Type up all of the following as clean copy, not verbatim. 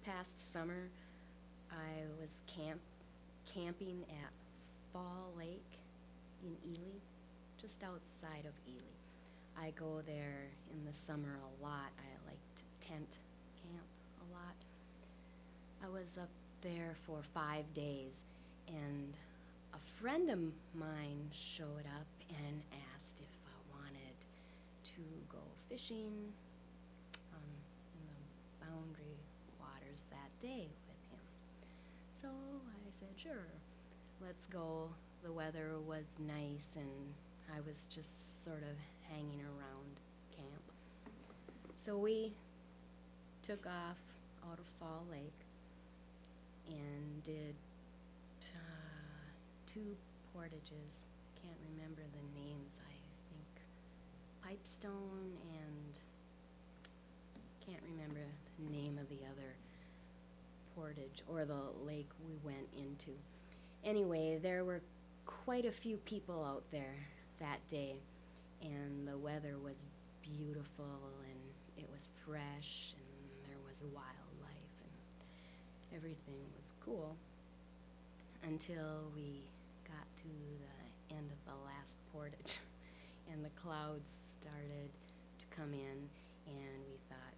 past summer, I was camping at Fall Lake in Ely, just outside of Ely. I go there in the summer a lot. I like to tent camp a lot. I was up there for 5 days, and a friend of mine showed up and asked if I wanted to go fishing in the Boundary waters that day with him. So I said, sure, let's go. The weather was nice, and I was just sort of hanging around camp. So we took off out of Fall Lake and did two portages. Can't remember the names. I think Pipestone and can't remember the name of the other portage or the lake we went into. Anyway, there were quite a few people out there that day, and the weather was beautiful, and it was fresh, and there was wildlife, and everything was cool until we got to the end of the last portage and the clouds started to come in, and we thought,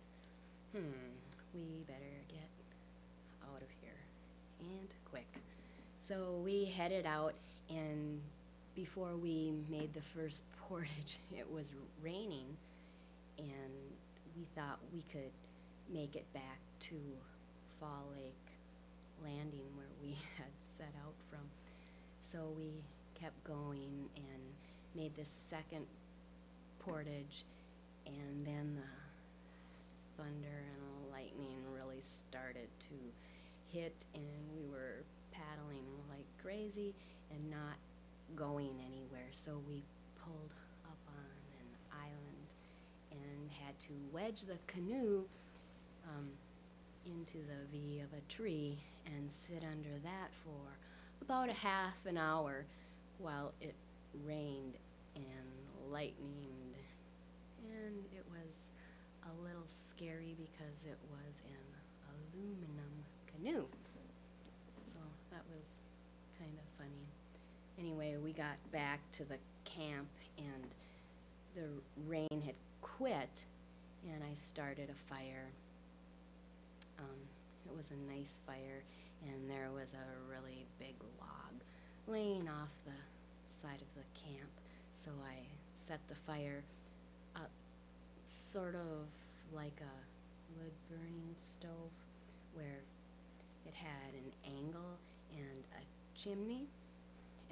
we better get out of here, and quick. So we headed out, and before we made the first portage, it was raining, and we thought we could make it back to Fall Lake Landing where we had set out from. So we kept going and made the second portage, and then the thunder and lightning really started to hit, and we were paddling like crazy and not going anywhere. So we pulled up on an island and had to wedge the canoe into the V of a tree and sit under that for about a half an hour while it rained and lightened, and it was a little scary because it was an aluminum canoe. So that was kind of funny. Anyway, we got back to the camp, and the rain had quit, and I started a fire. It was a nice fire, and there was a really big log laying off the side of the camp. So I set the fire up sort of like a wood-burning stove, where it had an angle and a chimney,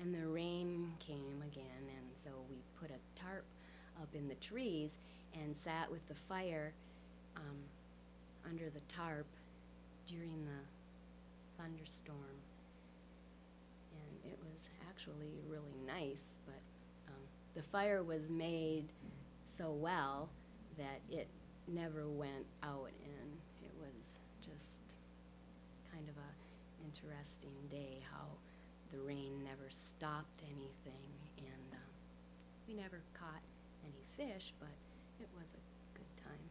and the rain came again, and so we put a tarp up in the trees and sat with the fire under the tarp during the thunderstorm, and it was actually really nice, but the fire was made so well that it never went out, and it was just kind of a interesting day how the rain never stopped anything, and we never caught any fish, but it was a good time.